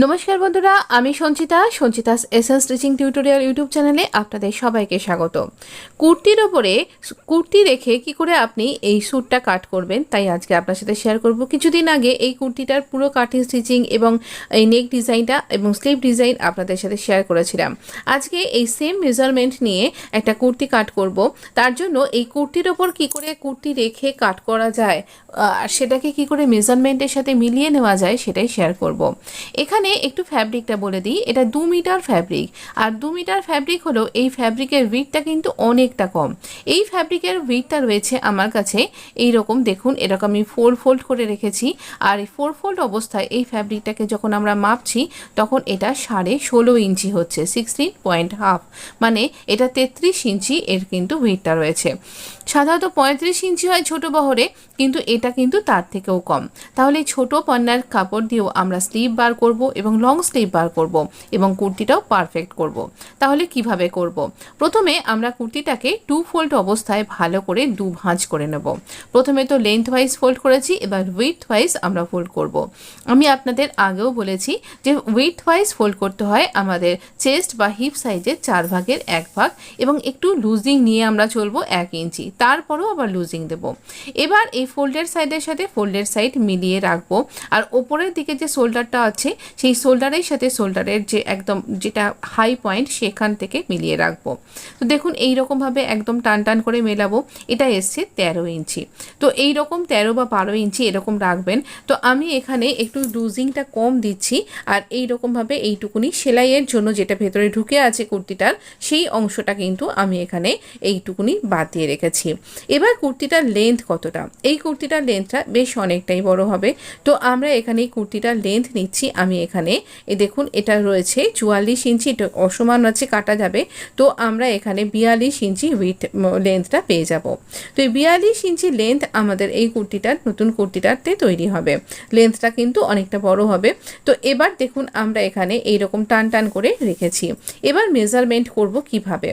নমস্কার বন্ধুরা, আমি Sanchita's SS stitching tutorial YouTube চ্যানেলে আপনাদের সবাইকে স্বাগত। কুর্তির ওপরে কুর্তি রেখে কি করে আপনি এই স্যুটটা কাট করবেন তাই আজকে আপনার সাথে শেয়ার করব। কিছুদিন আগে এই কুর্তিটার পুরো কাটিং স্টিচিং এবং এই নেক ডিজাইনটা এবং স্লিভ ডিজাইন আপনাদের সাথে শেয়ার করেছিলাম। আজকে এই সেম মেজারমেন্ট নিয়ে একটা কুর্তি কাট করব। তার জন্য এই কুর্তির ওপর কি করে কুর্তি রেখে কাট করা যায় আর সেটাকে কি করে মেজারমেন্টের সাথে মিলিয়ে নেওয়া যায় সেটাই শেয়ার করব। এখানে একটু ফ্যাব্রিকটা বলে দিই, এটা 2 মিটার ফ্যাব্রিক। আর 2 মিটার ফ্যাব্রিক হলো এই ফ্যাব্রিকের উইথটা কিন্তু অনেকটা কম। এই ফ্যাব্রিকের উইথটা রয়েছে আমার কাছে এই রকম, দেখুন এরকম আমি 4 ফোল্ড করে রেখেছি। আর এই 4 ফোল্ড অবস্থায় এই ফ্যাব্রিকটাকে যখন আমরা মাপছি তখন এটা 16.5 ইঞ্চি হচ্ছে, 16.5, মানে এটা 33 ইঞ্চি এর কিন্তু উইথটা রয়েছে। সাধারণত 35 ইঞ্চি হয় ছোট বহরে, কিন্তু এটা কিন্তু তার থেকেও কম। তাহলে এই ছোটো পান্নার কাপড় দিয়েও আমরা স্লিভ বার করব এবং লং স্লিভ বার করব এবং কুর্তিটাও পারফেক্ট করব। তাহলে কিভাবে করব? প্রথমে আমরা কুর্তিটাকে 2 ফোল্ড অবস্থায় ভালো করে 2 ভাঁজ করে নেব। প্রথমে তো লেন্থ ওয়াইজ ফোল্ড করেছি, এবার উইডথ ওয়াইজ আমরা ফোল্ড করব। আমি আপনাদের আগেও বলেছি যে উইডথ ওয়াইজ ফোল্ড করতে হয় আমাদের চেস্ট বা হিপ সাইজের 4 ভাগের 1 ভাগ, এবং একটু লুজিং নিয়ে আমরা চলবো 1 ইঞ্চি, তারপরও আবার লুজিং দেব। এবার এই ফোল্ডের সাইডের সাথে ফোল্ডের সাইড মিলিয়ে রাখবো। আর ওপরের দিকে যে শোল্ডারটা আছে সেই শোল্ডারের সাথে শোল্ডারের যে একদম যেটা হাই পয়েন্ট সেখান থেকে মিলিয়ে রাখবো। তো দেখুন এই রকমভাবে একদম টান টান করে মেলাবো। এটা এসছে 13 ইঞ্চি। তো এই রকম 13 বা 12 ইঞ্চি এরকম রাখবেন। তো আমি এখানে একটু লুজিংটা কম দিচ্ছি, আর এই রকমভাবে এইটুকুনি সেলাইয়ের জন্য যেটা ভেতরে ঢুকে আছে কুর্তিটার সেই অংশটা কিন্তু আমি এখানে এইটুকুনি বাদ দিয়ে রেখেছি। এবার কুর্তিটার লেন্থ কতটা? এই কুর্তিটার লেন্থটা বেশ অনেকটাই বড় হবে। তো আমরা এখানে এই কুর্তিটার লেন্থ নিচ্ছি। আমি এখানে দেখুন এটা রয়েছে 44 ইঞ্চি, এটা অসমান আছে, কাটা যাবে। তো আমরা এখানে 42 ইঞ্চি উইথ লেন্থটা পেয়ে যাব। তো এই 42 ইঞ্চি লেন্থ আমাদের এই কুর্তিটার নতুন কুর্তিটাতে তৈরি হবে। লেন্থটা কিন্তু অনেকটা বড় হবে। তো এবার দেখুন আমরা এখানে এইরকম টান টান করে রেখেছি। এবার মেজারমেন্ট করব কিভাবে।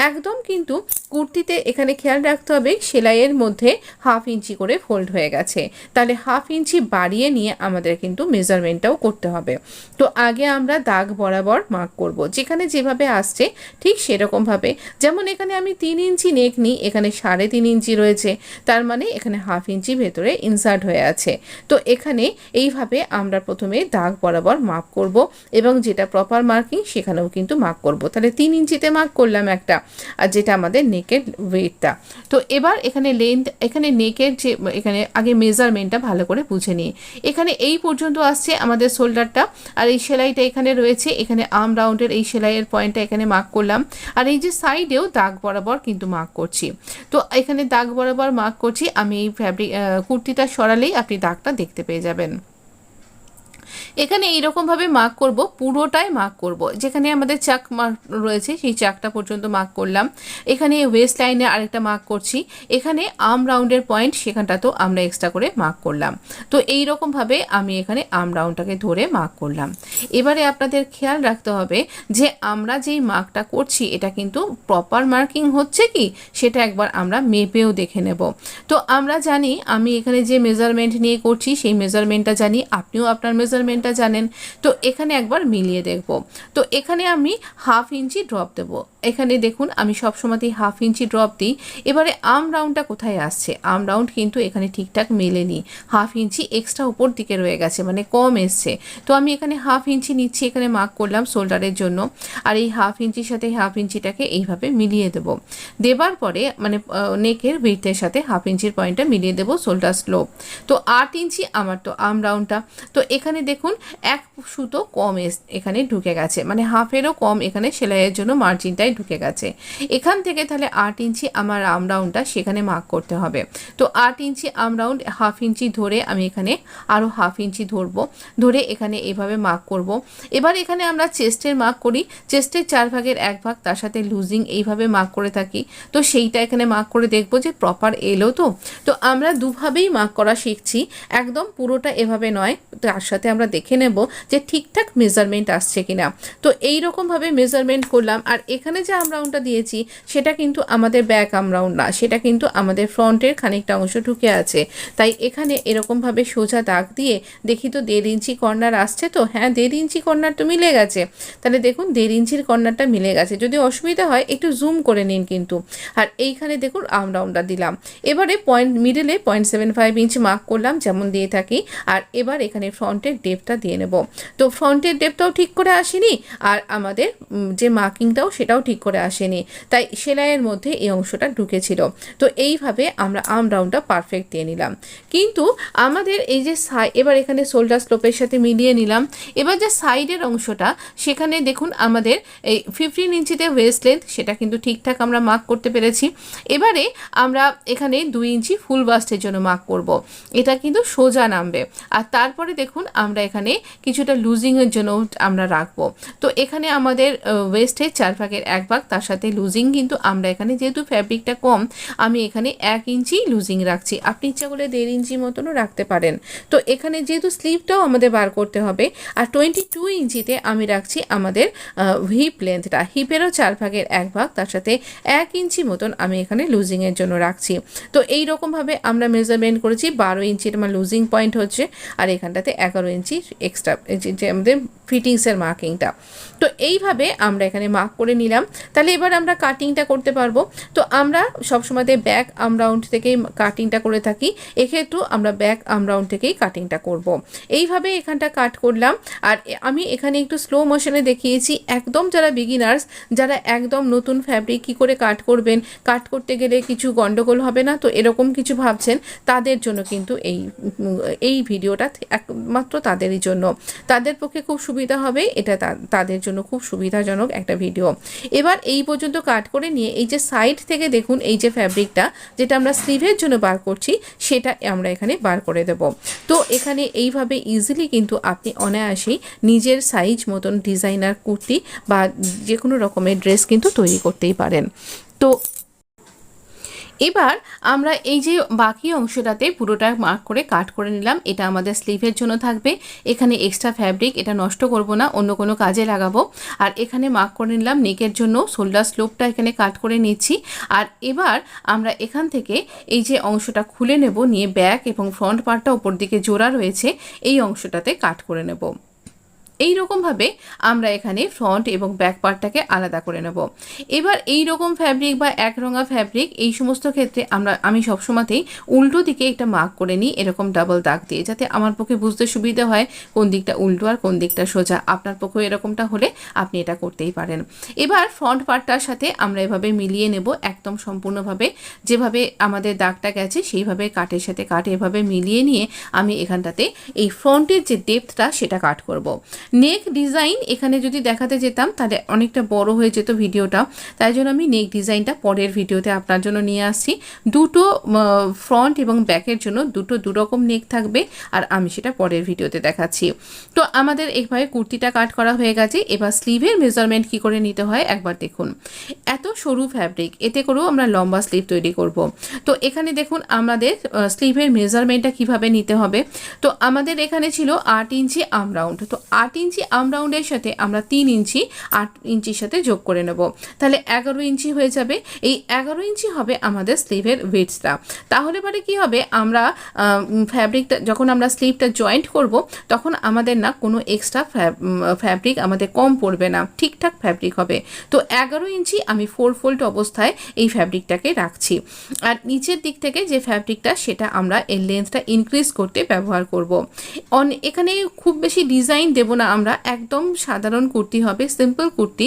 একদম কিন্তু কুর্তিতে এখানে খেয়াল রাখতে হবে সেলাইয়ের মধ্যে 1/2 ইঞ্চি করে ফোল্ড হয়ে গেছে, তাহলে 1/2 ইঞ্চি বাড়িয়ে নিয়ে আমাদের কিন্তু মেজারমেন্টটাও করতে হবে। তো আগে আমরা দাগ বরাবর মার্ক করব, যেখানে যেভাবে আসছে ঠিক সেরকমভাবে। যেমন এখানে আমি 3 ইঞ্চি নেক নিই, এখানে 3.5 ইঞ্চি রয়েছে, তার মানে এখানে 1/2 ইঞ্চি ভেতরে ইনসার্ট হয়ে আছে। তো এখানে এইভাবে আমরা প্রথমে দাগ বরাবর মার্ক করব এবং যেটা প্রপার মার্কিং সেখানেও কিন্তু মার্ক করব। তাহলে 3 ইঞ্চিতে মার্ক করলাম একটা, আর যেটা আমাদের নেকের ওয়েটটা। তো এবার এখানে লেন্থ, এখানে নেকের যে এখানে আগে মেজারমেন্টটা ভালো করে বুঝে নিই। এখানে এই পর্যন্ত আসছে আমাদের শোল্ডারটা, আর এই সেলাইটা এখানে রয়েছে, এখানে আর্ম রাউন্ডের এই সেলাইয়ের পয়েন্টটা এখানে মার্ক করলাম। আর এই যে সাইডেও দাগ বরাবর কিন্তু মার্ক করছি। তো এখানে দাগ বরাবর মার্ক করছি। আমি এই ফ্যাব্রিক কুর্তিটা সরালেই আপনি দাগটা দেখতে পেয়ে যাবেন। এখানে এইরকমভাবে মার্ক করব, পুরোটাই মার্ক করব। যেখানে আমাদের চাক মার্ক রয়েছে সেই চাকটা পর্যন্ত মার্ক করলাম। এখানে ওয়েস্ট লাইনে আরেকটা মার্ক করছি। এখানে আর্ম রাউন্ডের পয়েন্ট সেখানটাতেও আমরা এক্সট্রা করে মার্ক করলাম। তো এই রকমভাবে আমি এখানে আর্ম রাউন্ডটাকে ধরে মার্ক করলাম। এবারে আপনাদের খেয়াল রাখতে হবে যে আমরা যেই মার্কটা করছি এটা কিন্তু প্রপার মার্কিং হচ্ছে কি সেটা একবার আমরা মেপেও দেখে নেব। তো আমরা জানি আমি এখানে যে মেজারমেন্ট নিয়ে করছি সেই মেজারমেন্টটা জানি, আপনিও আপনার মেজারমেন্টটা জানেন। তো এখানে একবার মিলিয়ে দেখব। তো এখানে আমি 1/2 ইঞ্চি ড্রপ দেব। এখানে দেখুন আমি সবসময়তেই 1/2 ইঞ্চি ড্রপ দিই। এবারে আর্ম রাউন্ডটা কোথায় আসছে? আর্ম রাউন্ড কিন্তু এখানে ঠিকঠাক মেলেনি, 1/2 ইঞ্চি এক্সট্রা উপর দিকে রয়ে গেছে, মানে কম এসছে। তো আমি এখানে 1/2 ইঞ্চি নিচ্ছি, এখানে মার্ক করলাম শোল্ডারের জন্য। আর এই 1/2 ইঞ্চির সাথে 1/2 ইঞ্চিটাকে এইভাবে মিলিয়ে দেব। দেবার পরে মানে নেকের উইথের সাথে 1/2 ইঞ্চির পয়েন্টটা মিলিয়ে দেবো শোল্ডার স্লোপ। তো 8 ইঞ্চি আমার তো আর্ম রাউন্ডটা। তো এখানে দেখুন 1 সুতো কম এখানে ঢুকে গেছে, মানে 1/2-এরও কম এখানে সেলাইয়ের জন্য মার্জিনটাই ঢুকে গেছে। এখান থেকে তাহলে 8 ইঞ্চি আমার আর্ম রাউন্ডটা সেখানে মার্ক করতে হবে। তো 8 ইঞ্চি আর্ম রাউন্ড 1/2 ইঞ্চি ধরে আমি এখানে আরও 1/2 ইঞ্চি ধরবো, ধরে এখানে এভাবে মার্ক করব। এবার এখানে আমরা চেস্টের মার্ক করি, চেস্টের 4 ভাগের 1 ভাগ, তার সাথে লুজিং এইভাবে মার্ক করে থাকি। তো সেইটা এখানে মার্ক করে দেখবো যে প্রপার এলো। তো আমরা দুভাবেই মার্ক করা শিখছি, একদম পুরোটা এভাবে নয়, তার সাথে আমরা দেখে দেখে নেব যে ঠিকঠাক মেজারমেন্ট আসছে কিনা। তো এই রকমভাবে মেজারমেন্ট করলাম। আর এখানে যে আমরাউন্ডটা দিয়েছি সেটা কিন্তু আমাদের ব্যাক আমরাউন্ড না, সেটা কিন্তু আমাদের ফ্রন্টের খানিকটা অংশ ঢুকে আছে। তাই এখানে এরকমভাবে সোজা দাগ দিয়ে দেখি তো 1.5 ইঞ্চি কর্নার আসছে তো, হ্যাঁ 1.5 ইঞ্চি কর্নার তো মিলে গেছে। তাহলে দেখুন 1.5 ইঞ্চির কর্নারটা মিলে গেছে। যদি অসুবিধা হয় একটু জুম করে নিন কিন্তু। আর এইখানে দেখুন আমরাউন্ডটা দিলাম। এবারে মিডলে 0.75 ইঞ্চ মার্ক করলাম যেমন দিয়ে থাকি। আর এবার এখানে ফ্রন্টের ডেপটা দিয়ে নেব। তো ফ্রন্টের ডেপটাও ঠিক করে আসেনি, আর আমাদের যে মার্কিংটাও সেটাও ঠিক করে আসেনি, তাই সেলাইয়ের মধ্যে এই অংশটা ঢুকেছিল। তো এইভাবে আমরা আমরাউন্ডটা পারফেক্ট দিয়ে নিলাম। কিন্তু আমাদের এই যে এবার এখানে শোল্ডার স্লোপের সাথে মিলিয়ে নিলাম। এবার যে সাইডের অংশটা সেখানে দেখুন আমাদের এই 15 ইঞ্চিতে ওয়েস্ট লেন্থ, সেটা কিন্তু ঠিকঠাক আমরা মার্ক করতে পেরেছি। এবারে আমরা এখানে 2 ইঞ্চি ফুল বাস্টের জন্য মার্ক করব। এটা কিন্তু সোজা নামবে। আর তারপরে দেখুন আমরা এখানে কিছুটা লুজিংয়ের জন্য আমরা রাখবো। তো এখানে আমাদের ওয়েস্টের 4/1 তার সাথে লুজিং, কিন্তু আমরা এখানে যেহেতু ফ্যাব্রিকটা কম আমি এখানে 1 ইঞ্চি লুজিং রাখছি। আপনি ইচ্ছা করলে 1.5 ইঞ্চি মতনও রাখতে পারেন। তো এখানে যেহেতু স্লিভটাও আমাদের বার করতে হবে, আর 22 ইঞ্চিতে আমি রাখছি আমাদের হিপ লেন্থটা, হিপেরও 4/1 তার সাথে 1 ইঞ্চি মতন আমি এখানে লুজিংয়ের জন্য রাখছি। তো এই রকমভাবে আমরা মেজারমেন্ট করেছি। 12 ইঞ্চির আমার লুজিং পয়েন্ট হচ্ছে, আর এখানটাতে 11 ইঞ্চি এক্সট্রা যে আমাদের ফিটিংসের মার্কিংটা। তো এইভাবে আমরা এখানে মার্ক করে নিলাম। তাহলে এবার আমরা কাটিংটা করতে পারবো। তো আমরা সবসময় ব্যাক আমরাউন্ড থেকেই কাটিংটা করে থাকি, এক্ষেত্রেও আমরা ব্যাক আমরাউন্ড থেকেই কাটিংটা করব। এইভাবে এখানটা কাট করলাম। আর আমি এখানে একটু স্লো মোশনে দেখিয়েছি। একদম যারা বিগিনার্স, যারা একদম নতুন ফ্যাব্রিক কী করে কাট করবেন, কাট করতে গেলে কিছু গন্ডগোল হবে না তো এরকম কিছু ভাবছেন, তাদের জন্য কিন্তু এই ভিডিওটা একমাত্র তাদেরই জন্য। তাদের পক্ষে খুব সুবিধা হবে, এটা তাদের জন্য খুব সুবিধাজনক একটা ভিডিও। এবার এই পর্যন্ত কাট করে নিয়ে এই যে সাইড থেকে দেখুন এই যে ফ্যাব্রিকটা যেটা আমরা স্লিভের জন্য বার করছি সেটা আমরা এখানে বার করে দেব। তো এখানে এইভাবে ইজিলি কিন্তু আপনি অনায়াসেই নিজের সাইজ মতন ডিজাইনার কুর্তি বা যে কোনো রকমের ড্রেস কিন্তু তৈরি করতেই পারেন। তো এবার আমরা এই যে বাকি অংশটাতে পুরোটা মার্ক করে কাট করে নিলাম। এটা আমাদের স্লিভের জন্য থাকবে। এখানে এক্সট্রা ফ্যাব্রিক এটা নষ্ট করব না, অন্য কোনো কাজে লাগাবো। আর এখানে মার্ক করে নিলাম নেকের জন্য, শোল্ডার স্লোপটা এখানে কাট করে নিচ্ছি। আর এবার আমরা এখান থেকে এই যে অংশটা খুলে নেব, নিয়ে ব্যাক এবং ফ্রন্ট পার্টটা উপর দিকে জোড়া রয়েছে এই অংশটাতে কাট করে নেব। এই রকমভাবে আমরা এখানে ফ্রন্ট এবং ব্যাক পার্টটাকে আলাদা করে নেব। এবার এই রকম ফ্যাব্রিক বা একরঙা ফ্যাব্রিক এই সমস্ত ক্ষেত্রে আমি সবসময়তেই উল্টো দিকে একটা মার্ক করে নিই, এরকম ডাবল দাগ দিয়ে, যাতে আমার পক্ষে বুঝতে সুবিধা হয় কোন দিকটা উল্টো আর কোন দিকটা সোজা। আপনার পক্ষে এরকমটা হলে আপনি এটা করতেই পারেন। এবার ফ্রন্ট পার্টটার সাথে আমরা এভাবে মিলিয়ে নেব একদম সম্পূর্ণভাবে, যেভাবে আমাদের দাগটা গেছে সেইভাবে কাটের সাথে কাটে এভাবে মিলিয়ে নিয়ে আমি এখানটাতে এই ফ্রন্টের যে ডেপথটা সেটা কাট করব। নেক ডিজাইন এখানে যদি দেখাতে যেতাম তাহলে অনেকটা বড় হয়ে যেত ভিডিওটা, তাই জন্য আমি নেক ডিজাইনটা পরের ভিডিওতে আপনার জন্য নিয়ে আসছি। দুটো ফ্রন্ট এবং ব্যাকের জন্য দু রকম নেক থাকবে, আর আমি সেটা পরের ভিডিওতে দেখাচ্ছি। তো আমাদের এইভাবে কুর্তিটা কাট করা হয়ে গেছে। এবার স্লিভের মেজারমেন্ট কি করে নিতে হয় একবার দেখুন। এত সরু ফ্যাব্রিক, এতে করেও আমরা লম্বা স্লিভ তৈরি করব। তো এখানে দেখুন আমাদের স্লিভের মেজারমেন্টটা কিভাবে নিতে হবে। তো আমাদের এখানে ছিল 8 ইঞ্চি আমরাউন্ড। তো 8 ইঞ্চি আমরাউন্ডের সাথে আমরা 3 ইঞ্চি 8 ইঞ্চির সাথে যোগ করে নেব, তাহলে 11 ইঞ্চি হয়ে যাবে। এই 11 ইঞ্চি হবে আমাদের স্লিভের উইডথটা। তাহলে পরে কি হবে, আমরা ফ্যাব্রিকটা যখন আমরা স্লিভটা জয়েন্ট করব তখন আমাদের না কোনো এক্সট্রা ফ্যাব্রিক আমাদের কম পড়বে না, ঠিকঠাক ফ্যাব্রিক হবে। তো 11 ইঞ্চি আমি 4 ফোল্ড অবস্থায় এই ফ্যাব্রিকটাকে রাখছি। আর নিচের দিক থেকে যে ফ্যাব্রিকটা সেটা আমরা এর লেন্থটা ইনক্রিজ করতে ব্যবহার করব। এখানে খুব বেশি ডিজাইন দেব না, আমরা একদম সাধারণ কুর্তি হবে, সিম্পল কুর্তি,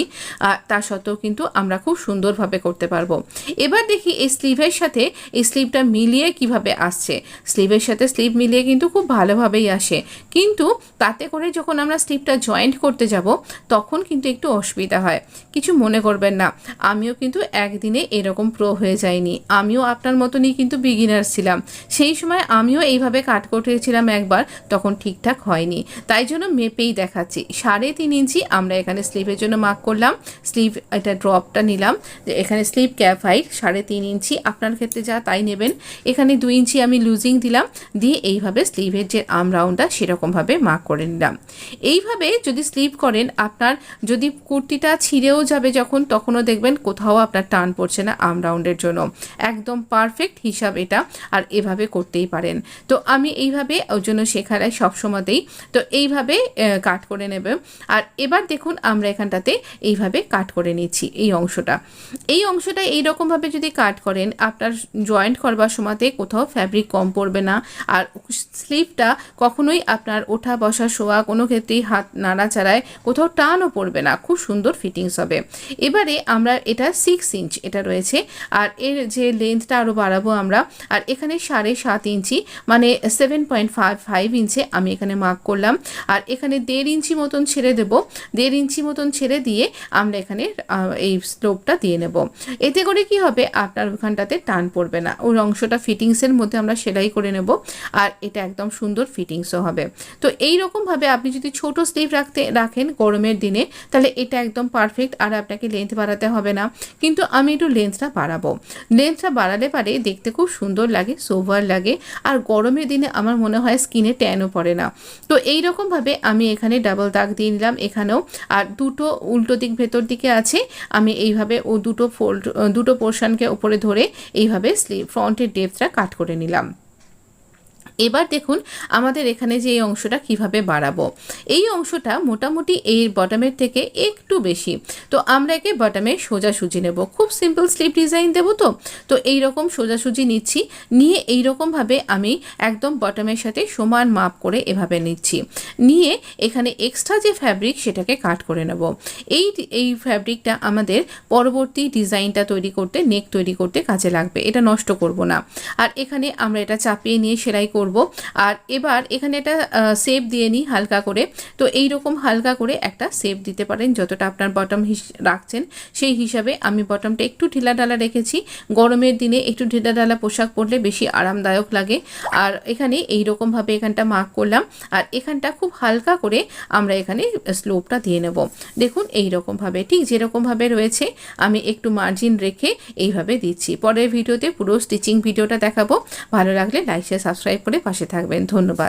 তা সত্ত্বেও কিন্তু আমরা খুব সুন্দরভাবে করতে পারবো। এবার দেখি এই স্লিভের সাথে এই স্লিভটা মিলিয়ে কিভাবে আসছে। স্লিভের সাথে স্লিভ মিলিয়ে কিন্তু খুব ভালোভাবেই আসে, কিন্তু তাতে করে যখন আমরা স্লিভটা জয়েন্ট করতে যাব তখন কিন্তু একটু অসুবিধা হয়। কিছু মনে করবেন না, আমিও কিন্তু একদিনে এরকম প্রো হয়ে যাইনি, আমিও আপনার মতনই কিন্তু বিগিনার ছিলাম। সেই সময় আমিও এইভাবে কাট করেছিলাম একবার, তখন ঠিকঠাক হয়নি, তাই জন্য মেপেই দেখা দেখাচ্ছি 3.5 ইঞ্চি আমরা এখানে স্লিভের জন্য মার্ক করলাম। স্লিভ এটা ড্রপটা নিলাম, যে এখানে স্লিভ ক্যাপ হাইট 3.5 ইঞ্চি, আপনার ক্ষেত্রে যা তাই নেবেন। এখানে 2 ইঞ্চি আমি লুজিং দিলাম, দিয়ে এইভাবে স্লিভের যে আর্ম রাউন্ডটা সেরকমভাবে মার্ক করে নিলাম। এইভাবে যদি স্লিভ করেন, আপনার যদি কুর্তিটা ছিঁড়েও যাবে যখন, তখনও দেখবেন কোথাও আপনার টান পড়ছে না আর্ম রাউন্ডের জন্য। একদম পারফেক্ট হিসাব এটা, আর এভাবে করতেই পারেন। তো আমি এইভাবে ওর জন্য শেখালাই সবসময়তেই। তো এইভাবে কাট করে নেবে। আর এবার দেখুন আমরা এখানটাতে এইভাবে কাট করে নিচ্ছি এই অংশটা এইরকমভাবে যদি কাট করেন, আপনার জয়েন্ট করবার সময়তে কোথাও ফ্যাব্রিক কম পড়বে না। আর স্লিভটা কখনোই আপনার ওঠা বসা শোয়া কোনো ক্ষেত্রেই হাত নাড়াচাড়ায় কোথাও টানও পড়বে না, খুব সুন্দর ফিটিংস হবে। এবারে আমরা এটা 6 ইঞ্চ এটা রয়েছে, আর এর যে লেন্থটা আরও বাড়াবো আমরা। আর এখানে 7.5 ইঞ্চি মানে 7.55 ইঞ্চে আমি এখানে মার্ক করলাম। আর এখানে 1.5 ইঞ্চি মতন ছেড়ে দেবো, 1.5 ইঞ্চি মতন ছেড়ে দিয়ে আমরা এখানে এই স্লোপটা দিয়ে নেব। এতে করে কি হবে, আপনার ওখানটাতে টান পড়বে না, ওই অংশটা ফিটিংসের মধ্যে আমরা সেলাই করে নেব, আর এটা একদম সুন্দর ফিটিংসও হবে। তো এই রকমভাবে আপনি যদি ছোট স্লিভ রাখেন গরমের দিনে, তাহলে এটা একদম পারফেক্ট, আর আপনাকে লেন্থ বাড়াতে হবে না। কিন্তু আমি একটু লেন্থটা বাড়াবো, লেন্থটা বাড়ালে পারে দেখতে খুব সুন্দর লাগে, সোভার লাগে, আর গরমের দিনে আমার মনে হয় স্কিনে ট্যানও পড়ে না। তো এই রকমভাবে আমি এখানে ডাবল দাগ দিয়ে নিলাম এখানেও, আর দুটো উল্টো দিক ভেতর দিকে আছে, আমি এইভাবে ও দুটো পোর্শনকে উপরে ধরে এইভাবে স্লিভ ফ্রন্টের ডেপথটা কাট করে নিলাম। এবার দেখুন আমাদের এখানে যে এই অংশটা কিভাবে বাড়াবো। এই অংশটা মোটামুটি এই বটমের থেকে একটু বেশি, তো আমরা একে বটমে সোজাসুজি নেব। খুব সিম্পল স্লিভ ডিজাইন দেবো, তো এই রকম সোজাসুজি নিচ্ছি, নিয়ে এই রকমভাবে আমি একদম বটমের সাথে সমান মাপ করে এভাবে নিচ্ছি, নিয়ে এখানে এক্সট্রা যে ফ্যাব্রিক সেটাকে কাট করে নেব। এই ফ্যাব্রিকটা আমাদের পরবর্তী ডিজাইনটা তৈরি করতে, নেক তৈরি করতে কাজে লাগবে, এটা নষ্ট করব না। আর এখানে আমরা এটা চাপিয়ে নিয়ে সেলাই করব। আর এবার এখানে একটা শেপ দিয়ে নিই হালকা করে। তো এই রকম হালকা করে একটা শেপ দিতে পারেন, যতটা আপনার বটম রাখছেন সেই হিসাবে। আমি বটমটা একটু ঢিলাঢালা রেখেছি, গরমের দিনে একটু ঢিলাঢালা পোশাক পরলে বেশি আরামদায়ক লাগে। আর এখানে এই রকমভাবে এখানটা মার্ক করলাম, আর এখানটা খুব হালকা করে আমরা এখানে স্লোপটা দিয়ে নেব। দেখুন এই রকমভাবে, ঠিক যেরকমভাবে রয়েছে আমি একটু মার্জিন রেখে এইভাবে দিচ্ছি। পরের ভিডিওতে পুরো স্টিচিং ভিডিওটা দেখাবো। ভালো লাগলে লাইক শেয়ার সাবস্ক্রাইব করে পাশে থাকবেন। ধন্যবাদ।